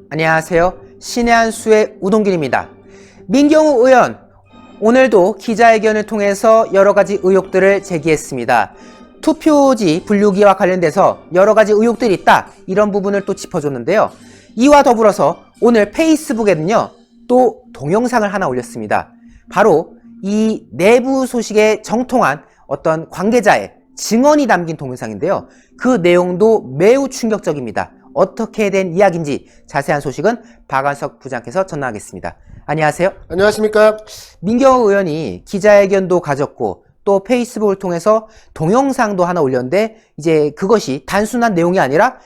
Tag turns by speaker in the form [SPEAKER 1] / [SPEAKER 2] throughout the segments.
[SPEAKER 1] 안녕하세요. 신의 한 수의 우동길입니다. 민경우 의원, 오늘도 기자회견을 통해서 여러가지 의혹들을 제기했습니다. 투표지 분류기와 관련돼서 여러가지 의혹들이 있다, 이런 부분을 또 짚어줬는데요. 이와 더불어서 오늘 페이스북에는요, 또 동영상을 하나 올렸습니다. 바로 이 내부 소식에 정통한 어떤 관계자의 증언이 담긴 동영상인데요. 그 내용도 매우 충격적입니다. 어떻게 된 이야기인지 자세한 소식은 박완석 부장께서 전하겠습니다. 안녕하세요.
[SPEAKER 2] 안녕하십니까.
[SPEAKER 1] 민경우 의원이 기자회견도 가졌고 또 페이스북을 통해서 동영상도 하나 올렸는데 이제 그것이 단순한 내용이 아니라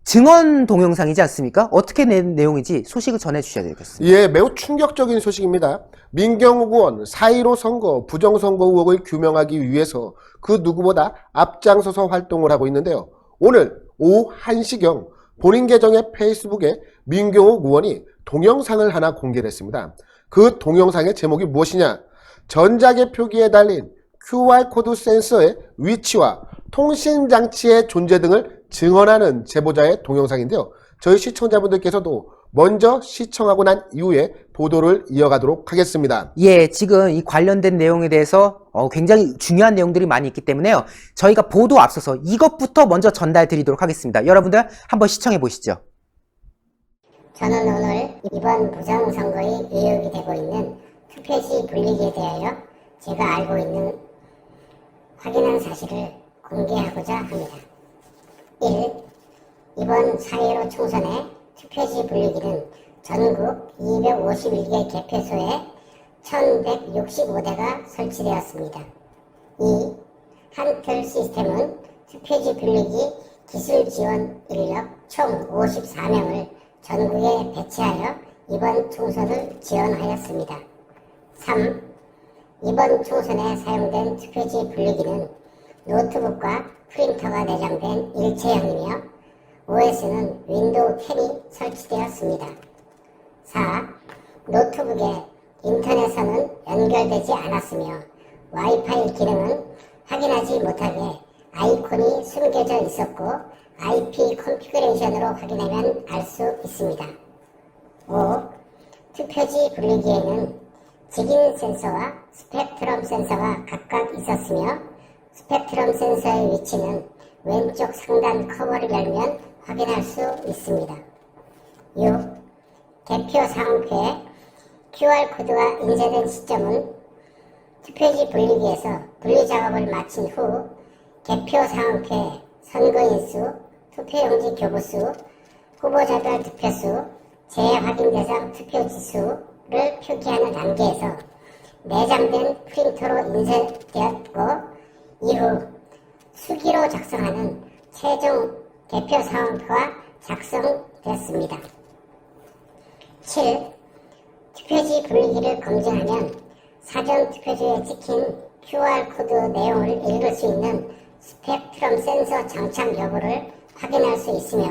[SPEAKER 1] 증언 동영상이지 않습니까? 어떻게 된 내용인지 소식을 전해주셔야 되겠습니다.
[SPEAKER 2] 예, 매우 충격적인 소식입니다. 민경우 의원 4.15 선거 부정선거 의혹을 규명하기 위해서 그 누구보다 앞장서서 활동을 하고 있는데요. 오늘 오후 1시경 본인 계정의 페이스북에 민경우 의원이 동영상을 하나 공개를 했습니다. 그 동영상의 제목이 무엇이냐? 전자계 표기에 달린 QR코드 센서의 위치와 통신장치의 존재 등을 증언하는 제보자의 동영상인데요. 저희 시청자분들께서도 먼저 시청하고 난 이후에 보도를 이어가도록 하겠습니다.
[SPEAKER 1] 예, 지금 이 관련된 내용에 대해서 굉장히 중요한 내용들이 많이 있기 때문에요. 저희가 보도 앞서서 이것부터 먼저 전달 드리도록 하겠습니다. 여러분들 한번 시청해 보시죠.
[SPEAKER 3] 저는 오늘 이번 부정선거의 의혹이 되고 있는 투표지 분리기에 대하여 제가 알고 있는 확인한 사실을 공개하고자 합니다. 1. 이번 4.15 총선의 투표지 분리기는 전국 251개 개표소에 1165대가 설치되었습니다. 2. 한틀 시스템은 투표지 분리기 기술 지원 인력 총 54명을 전국에 배치하여 이번 총선을 지원하였습니다. 3. 이번 총선에 사용된 투표지 분리기는 노트북과 프린터가 내장된 일체형이며 OS는 윈도우 10이 설치되었습니다. 4. 노트북에 인터넷선은 연결되지 않았으며 와이파이 기능은 확인하지 못하게 아이콘이 숨겨져 있었고 IP 컨피그레이션으로 확인하면 알 수 있습니다. 5. 투표지 분리기에는 직인 센서와 스펙트럼 센서가 각각 있었으며 스펙트럼 센서의 위치는 왼쪽 상단 커버를 열면 확인할 수 있습니다. 6. 개표 상표에 QR코드가 인쇄된 시점은 투표지 분리기에서 분리 작업을 마친 후 개표 상표에 선거인수, 투표용지 교부수, 후보자별 득표수, 재확인 대상 투표지수를 표기하는 단계에서 내장된 프린터로 인쇄되었고 이후 수기로 작성하는 최종 개표 상표가 작성됐습니다. 7. 투표지 분리기를 검증하면 사전 투표지에 찍힌 QR코드 내용을 읽을 수 있는 스펙트럼 센서 장착 여부를 확인할 수 있으며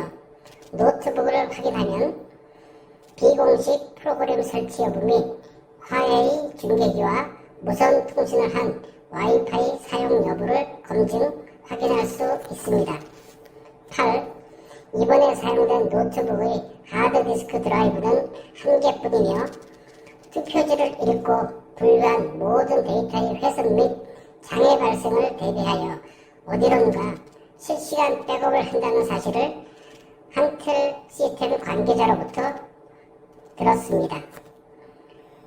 [SPEAKER 3] 노트북을 확인하면 비공식 프로그램 설치 여부 및 화웨이 중계기와 무선 통신을 한 와이파이 사용 여부를 검증 확인할 수 있습니다. 8. 이번에 사용된 노트북의 하드디스크 드라이브는 한 개뿐이며 투표지를 읽고 분류한 모든 데이터의 훼손 및 장애 발생을 대비하여 어디론가 실시간 백업을 한다는 사실을 한틀 시스템 관계자로부터 들었습니다.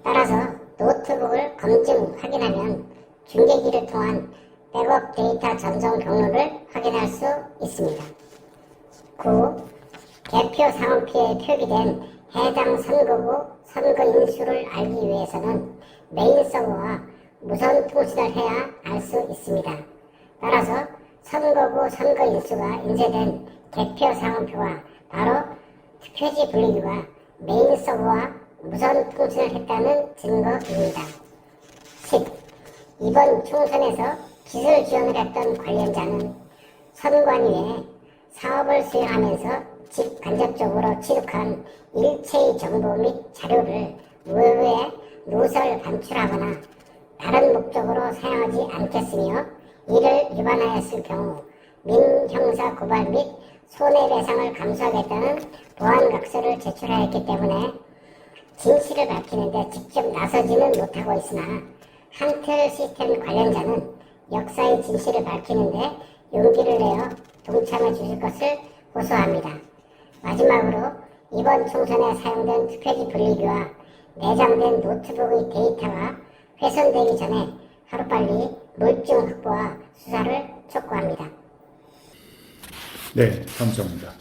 [SPEAKER 3] 따라서 노트북을 검증 확인하면 중계기를 통한 백업 데이터 전송 경로를 확인할 수 있습니다. 9. 개표 상표에 표기된 해당 선거구 선거인수를 알기 위해서는 메인 서버와 무선 통신을 해야 알 수 있습니다. 따라서 선거구 선거인수가 인쇄된 개표 상표와 바로 투표지 분리기와 메인 서버와 무선 통신을 했다는 증거입니다. 10. 이번 총선에서 기술 지원을 했던 관련자는 선관위에 사업을 수행하면서 직간접적으로 취득한 일체의 정보 및 자료를 외부에 누설 반출하거나 다른 목적으로 사용하지 않겠으며 이를 위반하였을 경우 민형사 고발 및 손해배상을 감수하겠다는 보안각서를 제출하였기 때문에 진실을 밝히는데 직접 나서지는 못하고 있으나 한틀 시스템 관련자는 역사의 진실을 밝히는데 용기를 내어 동참해 주실 것을 호소합니다. 마지막으로 이번 총선에 사용된 투표지 분리기와 내장된 노트북의 데이터가 훼손되기 전에 하루빨리 물증 확보와 수사를 촉구합니다.
[SPEAKER 4] 네, 감사합니다.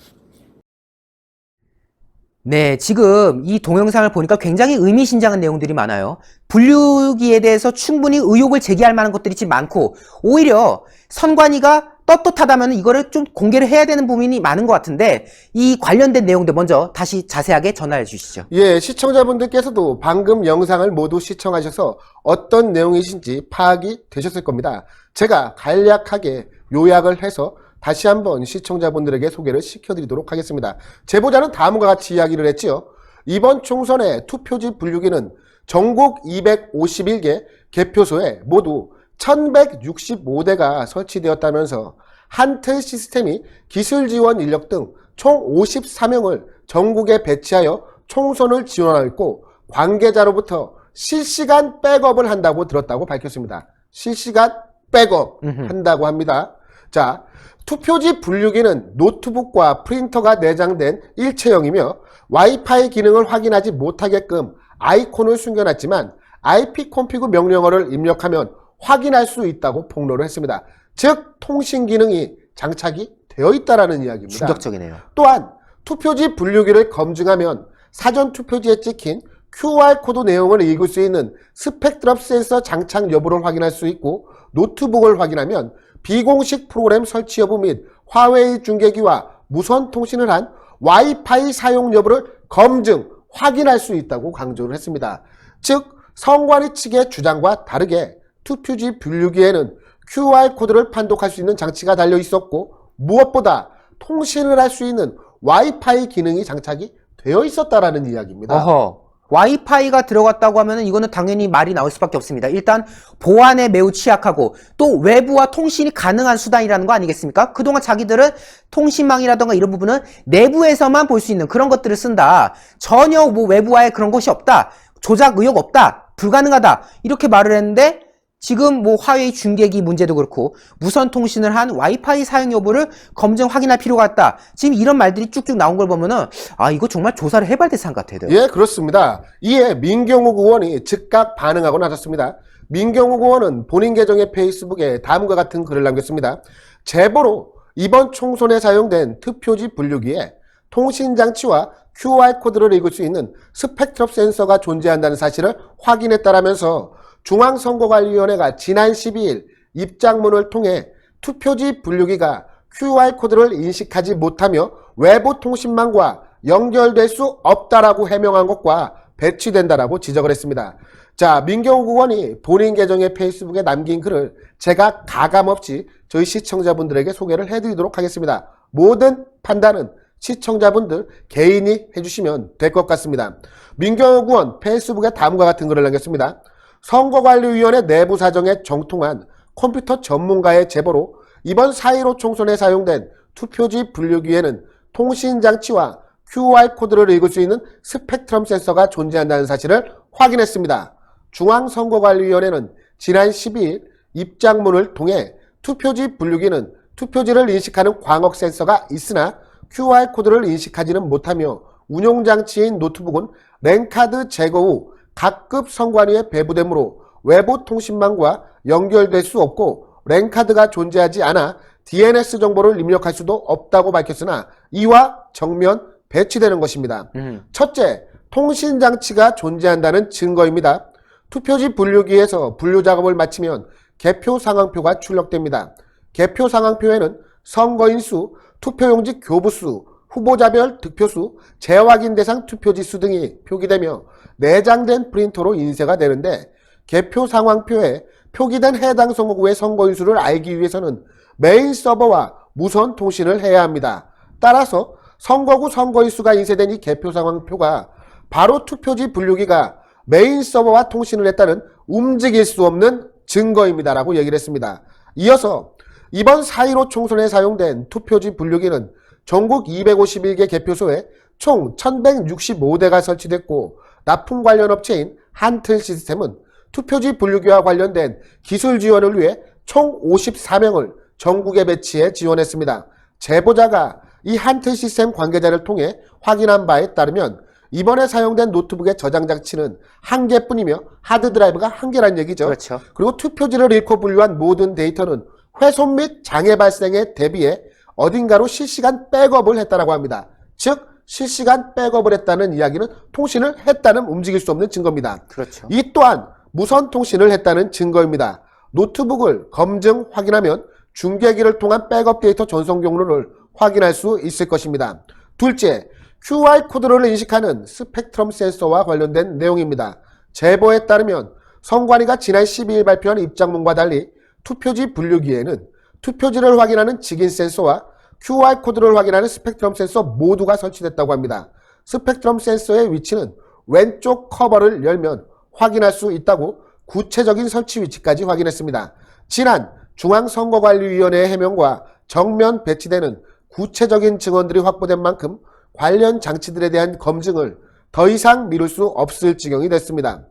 [SPEAKER 1] 네, 지금 이 동영상을 보니까 굉장히 의미심장한 내용들이 많아요. 분류기에 대해서 충분히 의혹을 제기할 만한 것들이 지금 많고, 오히려 선관위가 떳떳하다면 이거를 좀 공개를 해야 되는 부분이 많은 것 같은데, 이 관련된 내용들 먼저 다시 자세하게 전화해 주시죠.
[SPEAKER 2] 예, 시청자분들께서도 방금 영상을 모두 시청하셔서 어떤 내용이신지 파악이 되셨을 겁니다. 제가 간략하게 요약을 해서 다시 한번 시청자분들에게 소개를 시켜드리도록 하겠습니다. 제보자는 다음과 같이 이야기를 했지요. 이번 총선의 투표지 분류기는 전국 251개 개표소에 모두 1165대가 설치되었다면서 한틀 시스템이 기술 지원 인력 등 총 54명을 전국에 배치하여 총선을 지원하였고 관계자로부터 실시간 백업을 한다고 들었다고 밝혔습니다. 실시간 백업 한다고 합니다. 자, 투표지 분류기는 노트북과 프린터가 내장된 일체형이며 와이파이 기능을 확인하지 못하게끔 아이콘을 숨겨놨지만 IP 콘피그 명령어를 입력하면 확인할 수 있다고 폭로를 했습니다. 즉 통신 기능이 장착이 되어 있다라는 이야기입니다.
[SPEAKER 1] 충격적이네요.
[SPEAKER 2] 또한 투표지 분류기를 검증하면 사전 투표지에 찍힌 QR코드 내용을 읽을 수 있는 스펙트럼 센서 장착 여부를 확인할 수 있고 노트북을 확인하면 비공식 프로그램 설치 여부 및 화웨이 중계기와 무선 통신을 한 와이파이 사용 여부를 검증, 확인할 수 있다고 강조를 했습니다. 즉 선관위 측의 주장과 다르게 투표지 분류기에는 QR코드를 판독할 수 있는 장치가 달려 있었고 무엇보다 통신을 할 수 있는 와이파이 기능이 장착이 되어 있었다라는 이야기입니다.
[SPEAKER 1] 어허. 와이파이가 들어갔다고 하면 이거는 당연히 말이 나올 수밖에 없습니다. 일단 보안에 매우 취약하고 또 외부와 통신이 가능한 수단이라는 거 아니겠습니까? 그동안 자기들은 통신망이라던가 이런 부분은 내부에서만 볼 수 있는 그런 것들을 쓴다. 전혀 뭐 외부와의 그런 것이 없다. 조작 의혹 없다. 불가능하다. 이렇게 말을 했는데 지금 뭐 화웨이 중계기 문제도 그렇고 무선 통신을 한 와이파이 사용 여부를 검증 확인할 필요가 있다. 지금 이런 말들이 쭉쭉 나온 걸 보면은 아 이거 정말 조사를 해봐야 될 사안 같아요.
[SPEAKER 2] 예, 그렇습니다. 이에 민경욱 의원이 즉각 반응하고 나섰습니다. 민경욱 의원은 본인 계정의 페이스북에 다음과 같은 글을 남겼습니다. 제보로 이번 총선에 사용된 투표지 분류기에 통신장치와 QR코드를 읽을 수 있는 스펙트럼 센서가 존재한다는 사실을 확인했다라면서 중앙선거관리위원회가 지난 12일 입장문을 통해 투표지 분류기가 QR코드를 인식하지 못하며 외부 통신망과 연결될 수 없다라고 해명한 것과 배치된다라고 지적을 했습니다. 자, 민경욱 의원이 본인 계정의 페이스북에 남긴 글을 제가 가감없이 저희 시청자분들에게 소개를 해드리도록 하겠습니다. 모든 판단은 시청자분들 개인이 해주시면 될 것 같습니다. 민경욱 의원 페이스북에 다음과 같은 글을 남겼습니다. 선거관리위원회 내부 사정에 정통한 컴퓨터 전문가의 제보로 이번 4.15 총선에 사용된 투표지 분류기에는 통신장치와 QR코드를 읽을 수 있는 스펙트럼 센서가 존재한다는 사실을 확인했습니다. 중앙선거관리위원회는 지난 12일 입장문을 통해 투표지 분류기는 투표지를 인식하는 광학 센서가 있으나 QR코드를 인식하지는 못하며 운용장치인 노트북은 랜카드 제거 후 각급 선관위에 배부되므로 외부 통신망과 연결될 수 없고 랜카드가 존재하지 않아 DNS 정보를 입력할 수도 없다고 밝혔으나 이와 정면 배치되는 것입니다. 첫째, 통신장치가 존재한다는 증거입니다. 투표지 분류기에서 분류 작업을 마치면 개표 상황표가 출력됩니다. 개표 상황표에는 선거인 수, 투표용지 교부수, 후보자별 득표수, 재확인 대상 투표지 수 등이 표기되며 내장된 프린터로 인쇄가 되는데 개표 상황표에 표기된 해당 선거구의 선거인 수를 알기 위해서는 메인 서버와 무선 통신을 해야 합니다. 따라서 선거구 선거인 수가 인쇄된 이 개표 상황표가 바로 투표지 분류기가 메인 서버와 통신을 했다는 움직일 수 없는 증거입니다라고 얘기를 했습니다. 이어서 이번 4.15 총선에 사용된 투표지 분류기는 전국 251개 개표소에 총 1165대가 설치됐고 납품 관련 업체인 한틀 시스템은 투표지 분류기와 관련된 기술 지원을 위해 총 54명을 전국에 배치해 지원했습니다. 제보자가 이 한틀 시스템 관계자를 통해 확인한 바에 따르면 이번에 사용된 노트북의 저장 장치는 한 개뿐이며 하드드라이브가 한 개란 얘기죠.
[SPEAKER 1] 그렇죠.
[SPEAKER 2] 그리고 투표지를 잃고 분류한 모든 데이터는 훼손 및 장애 발생에 대비해 어딘가로 실시간 백업을 했다고 합니다. 즉 실시간 백업을 했다는 이야기는 통신을 했다는 움직일 수 없는 증거입니다.
[SPEAKER 1] 그렇죠.
[SPEAKER 2] 이 또한 무선 통신을 했다는 증거입니다. 노트북을 검증 확인하면 중계기를 통한 백업 데이터 전송 경로를 확인할 수 있을 것입니다. 둘째, QR코드를 인식하는 스펙트럼 센서와 관련된 내용입니다. 제보에 따르면 선관위가 지난 12일 발표한 입장문과 달리 투표지 분류기에는 투표지를 확인하는 직인 센서와 QR코드를 확인하는 스펙트럼 센서 모두가 설치됐다고 합니다. 스펙트럼 센서의 위치는 왼쪽 커버를 열면 확인할 수 있다고 구체적인 설치 위치까지 확인했습니다. 지난 중앙선거관리위원회의 해명과 정면 배치되는 구체적인 증언들이 확보된 만큼 관련 장치들에 대한 검증을 더 이상 미룰 수 없을 지경이 됐습니다.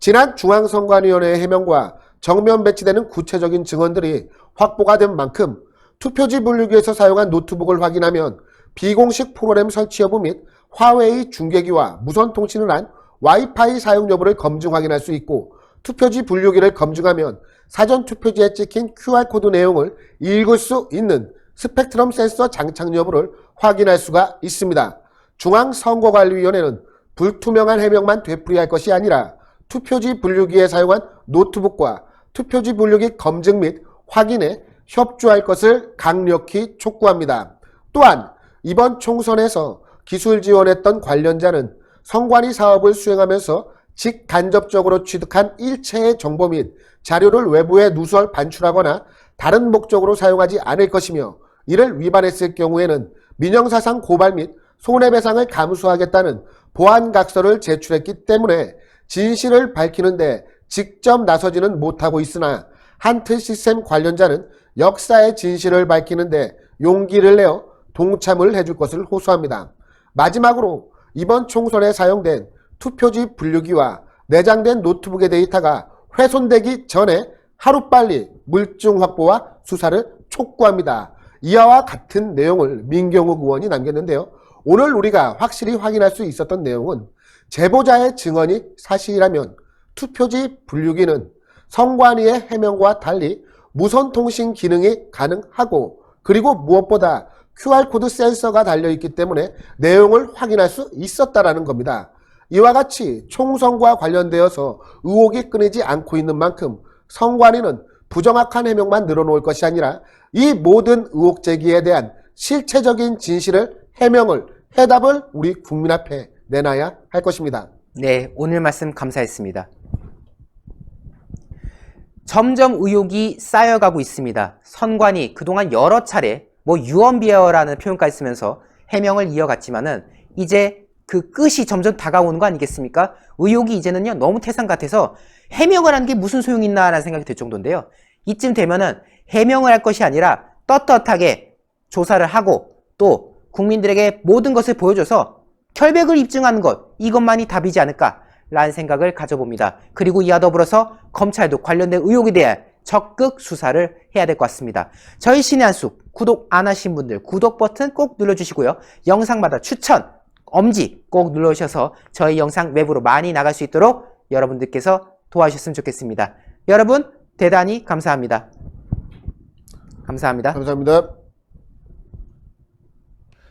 [SPEAKER 2] 지난 중앙선관위원회의 해명과 정면 배치되는 구체적인 증언들이 확보가 된 만큼 투표지 분류기에서 사용한 노트북을 확인하면 비공식 프로그램 설치 여부 및 화웨이 중계기와 무선 통신을 한 와이파이 사용 여부를 검증 확인할 수 있고 투표지 분류기를 검증하면 사전 투표지에 찍힌 QR코드 내용을 읽을 수 있는 스펙트럼 센서 장착 여부를 확인할 수가 있습니다. 중앙선거관리위원회는 불투명한 해명만 되풀이할 것이 아니라 투표지 분류기에 사용한 노트북과 투표지 분류기 검증 및 확인에 협조할 것을 강력히 촉구합니다. 또한 이번 총선에서 기술 지원했던 관련자는 선관위 사업을 수행하면서 직간접적으로 취득한 일체의 정보 및 자료를 외부에 누설 반출하거나 다른 목적으로 사용하지 않을 것이며 이를 위반했을 경우에는 민형사상 고발 및 손해배상을 감수하겠다는 보안각서를 제출했기 때문에 진실을 밝히는데 직접 나서지는 못하고 있으나 한틀 시스템 관련자는 역사의 진실을 밝히는데 용기를 내어 동참을 해줄 것을 호소합니다. 마지막으로 이번 총선에 사용된 투표지 분류기와 내장된 노트북의 데이터가 훼손되기 전에 하루빨리 물증 확보와 수사를 촉구합니다. 이와 같은 내용을 민경욱 의원이 남겼는데요. 오늘 우리가 확실히 확인할 수 있었던 내용은 제보자의 증언이 사실이라면 투표지 분류기는 선관위의 해명과 달리 무선 통신 기능이 가능하고 그리고 무엇보다 QR코드 센서가 달려있기 때문에 내용을 확인할 수 있었다라는 겁니다. 이와 같이 총선과 관련되어서 의혹이 끊이지 않고 있는 만큼 선관위는 부정확한 해명만 늘어놓을 것이 아니라 이 모든 의혹 제기에 대한 실체적인 진실을 해명을 해답을 우리 국민 앞에 내놔야 할 것입니다.
[SPEAKER 1] 네, 오늘 말씀 감사했습니다. 점점 의혹이 쌓여가고 있습니다. 선관위 그동안 여러 차례 유언비어라는 표현까지 쓰면서 해명을 이어갔지만은 이제 그 끝이 점점 다가오는 거 아니겠습니까? 의혹이 이제는요 너무 태산 같아서 해명을 하는 게 무슨 소용이 있나라는 생각이 들 정도인데요. 이쯤 되면은 해명을 할 것이 아니라 떳떳하게 조사를 하고 또 국민들에게 모든 것을 보여줘서 결백을 입증하는 것, 이것만이 답이지 않을까라는 생각을 가져봅니다. 그리고 이와 더불어서 검찰도 관련된 의혹에 대한 적극 수사를 해야 될 것 같습니다. 저희 신의 한수 구독 안 하신 분들 구독 버튼 꼭 눌러주시고요. 영상마다 추천, 엄지 꼭 눌러주셔서 저희 영상 외부로 많이 나갈 수 있도록 여러분들께서 도와주셨으면 좋겠습니다. 여러분 대단히 감사합니다. 감사합니다.
[SPEAKER 2] 감사합니다.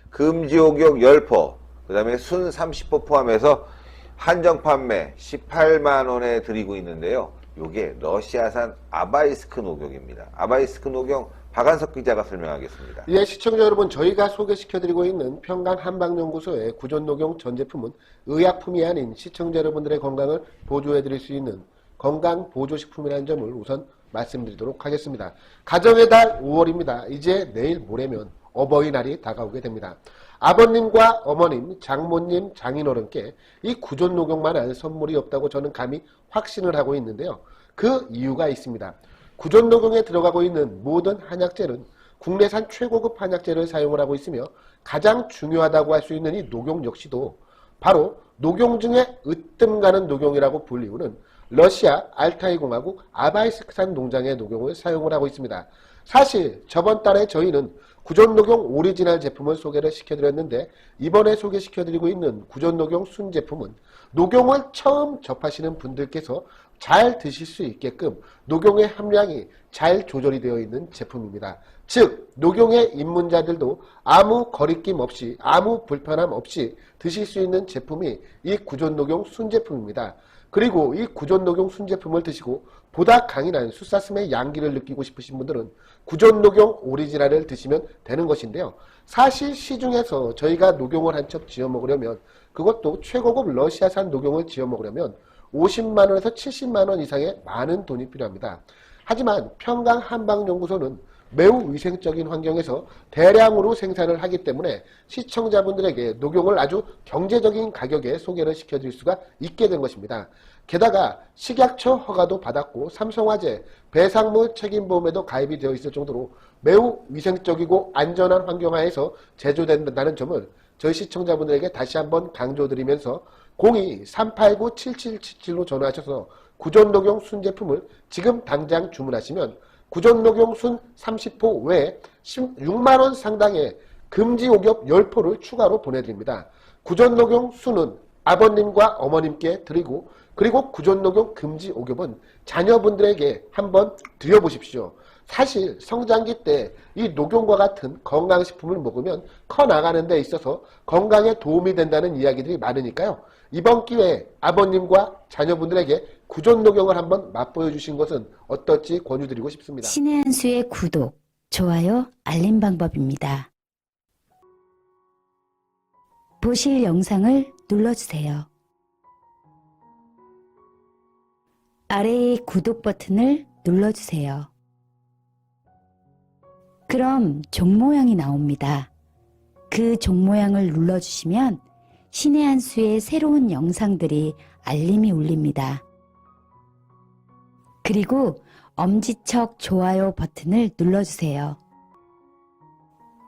[SPEAKER 4] 금지옥역 10포, 그 다음에 순 30포 포함해서 한정 판매 18만원에 드리고 있는데요. 요게 러시아산 아바이스크 녹용입니다. 아바이스크 녹용 박한석 기자가 설명하겠습니다.
[SPEAKER 2] 예, 시청자 여러분, 저희가 소개시켜드리고 있는 평강 한방연구소의 구존녹용 전 제품은 의약품이 아닌 시청자 여러분들의 건강을 보조해드릴 수 있는 건강보조식품이라는 점을 우선 말씀드리도록 하겠습니다. 가정의 달 5월입니다. 이제 내일 모레면 어버이날이 다가오게 됩니다. 아버님과 어머님, 장모님, 장인어른께 이 구존녹용만한 선물이 없다고 저는 감히 확신을 하고 있는데요. 그 이유가 있습니다. 구존녹용에 들어가고 있는 모든 한약재는 국내산 최고급 한약재를 사용을 하고 있으며 가장 중요하다고 할 수 있는 이 녹용 역시도 바로 녹용 중에 으뜸 가는 녹용이라고 불리우는 러시아 알타이 공화국 아바이스크산 농장의 녹용을 사용을 하고 있습니다. 사실 저번 달에 저희는 구존녹용 오리지널 제품을 소개를 시켜드렸는데 이번에 소개시켜드리고 있는 구존녹용 순 제품은 녹용을 처음 접하시는 분들께서 잘 드실 수 있게끔 녹용의 함량이 잘 조절이 되어 있는 제품입니다. 즉 녹용의 입문자들도 아무 거리낌 없이 아무 불편함 없이 드실 수 있는 제품이 이 구존녹용 순 제품입니다. 그리고 이 구존녹용 순 제품을 드시고 보다 강인한 숫사슴의 양기를 느끼고 싶으신 분들은 구존녹용 오리지널을 드시면 되는 것인데요. 사실 시중에서 저희가 녹용을 한 첩 지어 먹으려면 그것도 최고급 러시아산 녹용을 지어 먹으려면 50만원에서 70만원 이상의 많은 돈이 필요합니다. 하지만 평강 한방연구소는 매우 위생적인 환경에서 대량으로 생산을 하기 때문에 시청자분들에게 녹용을 아주 경제적인 가격에 소개를 시켜드릴 수가 있게 된 것입니다. 게다가 식약처 허가도 받았고 삼성화재 배상물 책임보험에도 가입이 되어 있을 정도로 매우 위생적이고 안전한 환경하에서 제조된다는 점을 저희 시청자분들에게 다시 한번 강조드리면서 02-389-7777로 전화하셔서 구존녹용 순 제품을 지금 당장 주문하시면 구존녹용 순 30포 외에 16만원 상당의 금지 옥엽 10포를 추가로 보내드립니다. 구존녹용 순은 아버님과 어머님께 드리고 그리고 구존녹용 금지 옥엽은 자녀분들에게 한번 드려보십시오. 사실 성장기 때 이 녹용과 같은 건강식품을 먹으면 커 나가는 데 있어서 건강에 도움이 된다는 이야기들이 많으니까요. 이번 기회에 아버님과 자녀분들에게 구존녹용을 한번 맛보여 주신 것은 어떨지 권유드리고 싶습니다.
[SPEAKER 5] 신의 한 수의 구독, 좋아요, 알림 방법입니다. 보실 영상을 눌러주세요. 아래의 구독 버튼을 눌러주세요. 그럼 종 모양이 나옵니다. 그 종 모양을 눌러주시면 신의 한 수의 새로운 영상들이 알림이 울립니다. 그리고 엄지척 좋아요 버튼을 눌러주세요.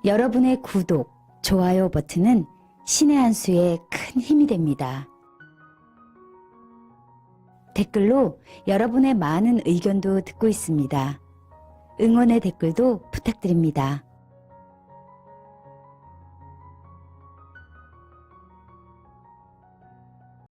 [SPEAKER 5] 여러분의 구독, 좋아요 버튼은 신의 한 수에 큰 힘이 됩니다. 댓글로 여러분의 많은 의견도 듣고 있습니다. 응원의 댓글도 부탁드립니다.